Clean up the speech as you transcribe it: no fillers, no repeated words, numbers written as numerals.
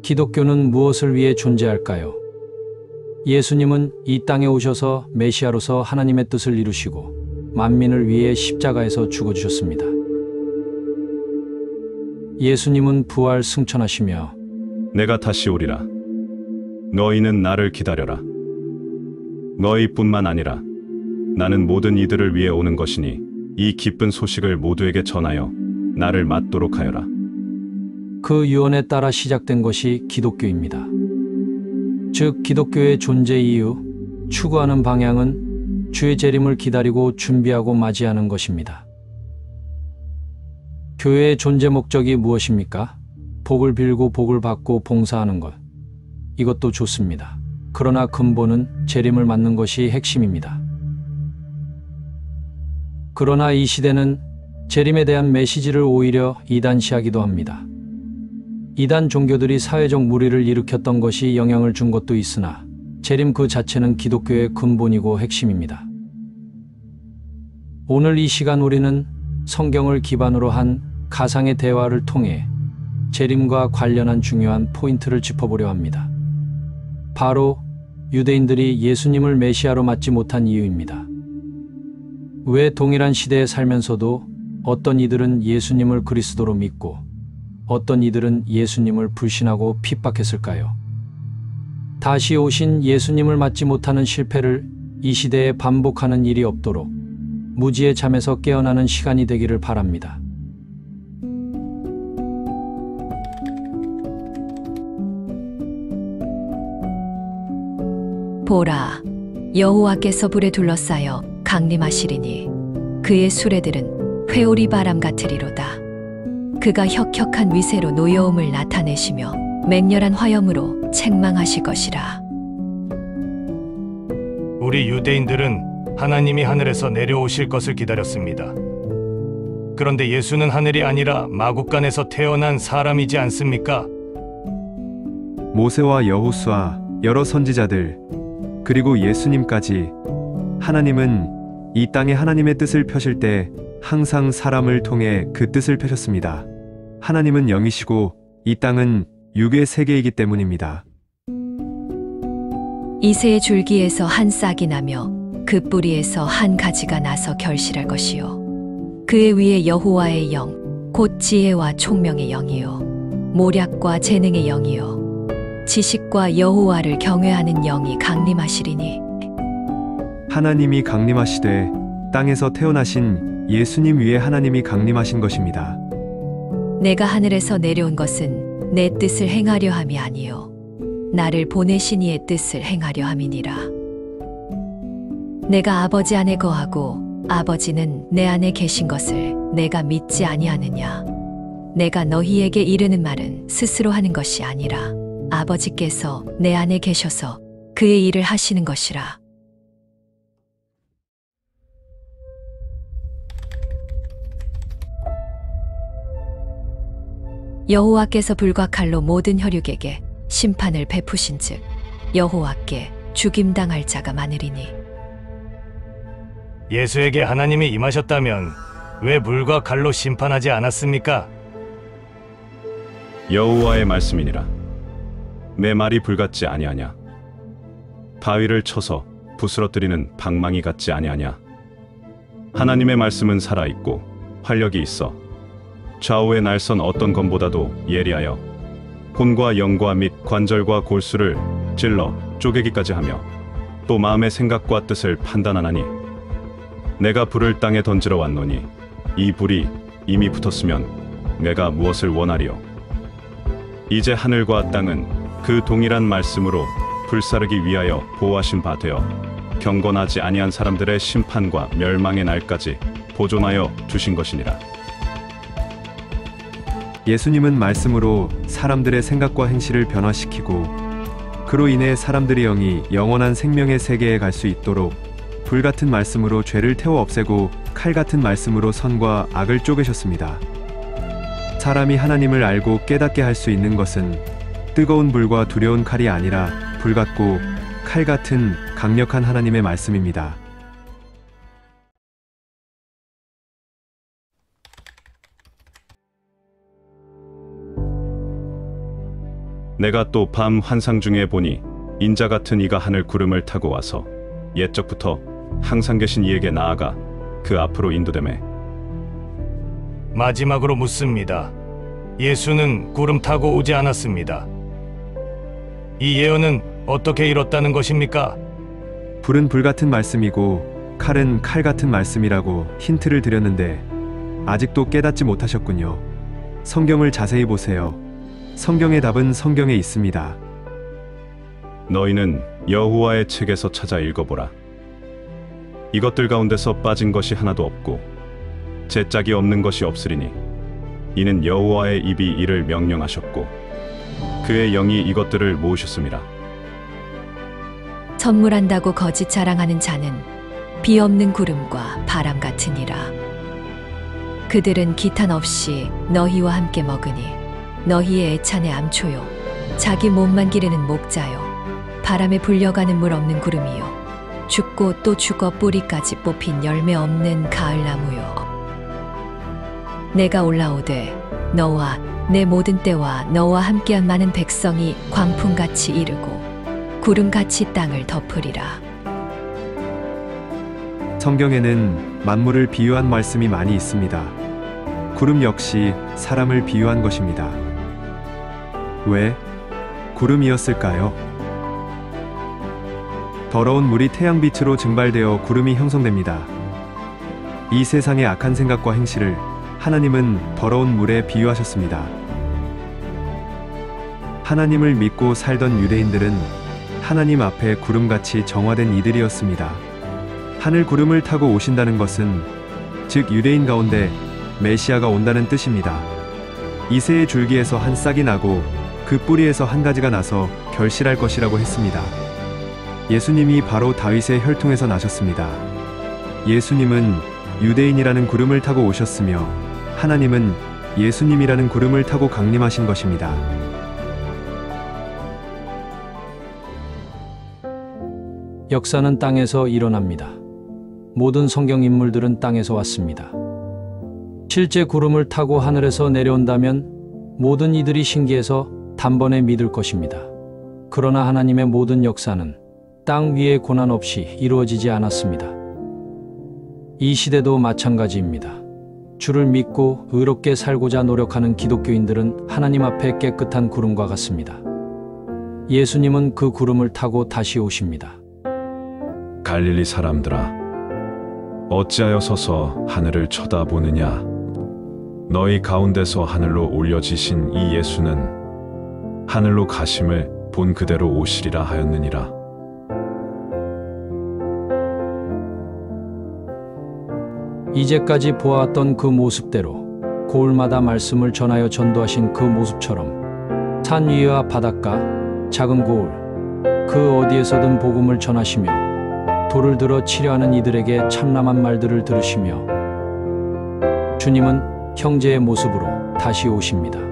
기독교는 무엇을 위해 존재할까요? 예수님은 이 땅에 오셔서 메시아로서 하나님의 뜻을 이루시고 만민을 위해 십자가에서 죽어주셨습니다. 예수님은 부활 승천하시며 내가 다시 오리라. 너희는 나를 기다려라. 너희뿐만 아니라 나는 모든 이들을 위해 오는 것이니 이 기쁜 소식을 모두에게 전하여 나를 맞도록 하여라. 그 유언에 따라 시작된 것이 기독교입니다. 즉 기독교의 존재 이유, 추구하는 방향은 주의 재림을 기다리고 준비하고 맞이하는 것입니다. 교회의 존재 목적이 무엇입니까? 복을 빌고 복을 받고 봉사하는 것. 이것도 좋습니다. 그러나 근본은 재림을 맞는 것이 핵심입니다. 그러나 이 시대는 재림에 대한 메시지를 오히려 이단시하기도 합니다. 이단 종교들이 사회적 무리를 일으켰던 것이 영향을 준 것도 있으나 재림 그 자체는 기독교의 근본이고 핵심입니다. 오늘 이 시간 우리는 성경을 기반으로 한 가상의 대화를 통해 재림과 관련한 중요한 포인트를 짚어보려 합니다. 바로 유대인들이 예수님을 메시아로 맞지 못한 이유입니다. 왜 동일한 시대에 살면서도 어떤 이들은 예수님을 그리스도로 믿고 어떤 이들은 예수님을 불신하고 핍박했을까요? 다시 오신 예수님을 맞지 못하는 실패를 이 시대에 반복하는 일이 없도록 무지의 잠에서 깨어나는 시간이 되기를 바랍니다. 보라, 여호와께서 불에 둘러싸여 강림하시리니 그의 수레들은 회오리 바람 같으리로다. 그가 혁혁한 위세로 노여움을 나타내시며 맹렬한 화염으로 책망하실 것이라. 우리 유대인들은 하나님이 하늘에서 내려오실 것을 기다렸습니다. 그런데 예수는 하늘이 아니라 마국간에서 태어난 사람이지 않습니까? 모세와 여호수아, 여러 선지자들, 그리고 예수님까지 하나님은 이 땅에 하나님의 뜻을 펴실 때 항상 사람을 통해 그 뜻을 펴셨습니다. 하나님은 영이시고 이 땅은 육의 세계이기 때문입니다. 이새의 줄기에서 한 싹이 나며 그 뿌리에서 한 가지가 나서 결실할 것이요 그의 위에 여호와의 영, 곧 지혜와 총명의 영이요 모략과 재능의 영이요 지식과 여호와를 경외하는 영이 강림하시리니. 하나님이 강림하시되 땅에서 태어나신 예수님 위에 하나님이 강림하신 것입니다. 내가 하늘에서 내려온 것은 내 뜻을 행하려 함이 아니요 나를 보내신 이의 뜻을 행하려 함이니라. 내가 아버지 안에 거하고 아버지는 내 안에 계신 것을 내가 믿지 아니하느냐. 내가 너희에게 이르는 말은 스스로 하는 것이 아니라 아버지께서 내 안에 계셔서 그의 일을 하시는 것이라. 여호와께서 불과 칼로 모든 혈육에게 심판을 베푸신즉 여호와께 죽임당할 자가 많으리니. 예수에게 하나님이 임하셨다면 왜 물과 칼로 심판하지 않았습니까? 여호와의 말씀이니라. 내 말이 불같지 아니하냐. 바위를 쳐서 부스러뜨리는 방망이 같지 아니하냐. 하나님의 말씀은 살아있고 활력이 있어 좌우의 날선 어떤 검보다도 예리하여 혼과 영과 및 관절과 골수를 찔러 쪼개기까지 하며 또 마음의 생각과 뜻을 판단하나니. 내가 불을 땅에 던지러 왔노니 이 불이 이미 붙었으면 내가 무엇을 원하리요. 이제 하늘과 땅은 그 동일한 말씀으로 불사르기 위하여 보호하신 바 되어 경건하지 아니한 사람들의 심판과 멸망의 날까지 보존하여 주신 것이니라. 예수님은 말씀으로 사람들의 생각과 행실을 변화시키고 그로 인해 사람들의 영이 영원한 생명의 세계에 갈 수 있도록 불같은 말씀으로 죄를 태워 없애고 칼같은 말씀으로 선과 악을 쪼개셨습니다. 사람이 하나님을 알고 깨닫게 할 수 있는 것은 뜨거운 불과 두려운 칼이 아니라 불같고 칼같은 강력한 하나님의 말씀입니다. 내가 또 밤 환상 중에 보니 인자 같은 이가 하늘 구름을 타고 와서 옛적부터 항상 계신 이에게 나아가 그 앞으로 인도되매. 마지막으로 묻습니다. 예수는 구름 타고 오지 않았습니다. 이 예언은 어떻게 이뤘다는 것입니까? 불은 불 같은 말씀이고 칼은 칼 같은 말씀이라고 힌트를 드렸는데 아직도 깨닫지 못하셨군요. 성경을 자세히 보세요. 성경의 답은 성경에 있습니다. 너희는 여호와의 책에서 찾아 읽어보라. 이것들 가운데서 빠진 것이 하나도 없고 제짝이 없는 것이 없으리니 이는 여호와의 입이 이를 명령하셨고 그의 영이 이것들을 모으셨음이라. 선물한다고 거짓 자랑하는 자는 비 없는 구름과 바람 같으니라. 그들은 기탄 없이 너희와 함께 먹으니 너희의 애찬의 암초요 자기 몸만 기르는 목자요 바람에 불려가는 물 없는 구름이요 죽고 또 죽어 뿌리까지 뽑힌 열매 없는 가을나무요. 내가 올라오되 너와 내 모든 때와 너와 함께한 많은 백성이 광풍같이 이르고 구름같이 땅을 덮으리라. 성경에는 만물을 비유한 말씀이 많이 있습니다. 구름 역시 사람을 비유한 것입니다. 왜 구름이었을까요? 더러운 물이 태양빛으로 증발되어 구름이 형성됩니다. 이 세상의 악한 생각과 행실을 하나님은 더러운 물에 비유하셨습니다. 하나님을 믿고 살던 유대인들은 하나님 앞에 구름같이 정화된 이들이었습니다. 하늘 구름을 타고 오신다는 것은 즉 유대인 가운데 메시아가 온다는 뜻입니다. 이새의 줄기에서 한 싹이 나고 그 뿌리에서 한 가지가 나서 결실할 것이라고 했습니다. 예수님이 바로 다윗의 혈통에서 나셨습니다. 예수님은 유대인이라는 구름을 타고 오셨으며 하나님은 예수님이라는 구름을 타고 강림하신 것입니다. 역사는 땅에서 일어납니다. 모든 성경 인물들은 땅에서 왔습니다. 실제 구름을 타고 하늘에서 내려온다면 모든 이들이 신기해서 단번에 믿을 것입니다. 그러나 하나님의 모든 역사는 땅 위에 고난 없이 이루어지지 않았습니다. 이 시대도 마찬가지입니다. 주를 믿고 의롭게 살고자 노력하는 기독교인들은 하나님 앞에 깨끗한 구름과 같습니다. 예수님은 그 구름을 타고 다시 오십니다. 갈릴리 사람들아, 어찌하여 서서 하늘을 쳐다보느냐? 너희 가운데서 하늘로 올려지신 이 예수는 하늘로 가심을 본 그대로 오시리라 하였느니라. 이제까지 보아왔던 그 모습대로 고을마다 말씀을 전하여 전도하신 그 모습처럼 산 위와 바닷가, 작은 고을, 그 어디에서든 복음을 전하시며 돌을 들어 치려하는 이들에게 참람한 말들을 들으시며 주님은 형제의 모습으로 다시 오십니다.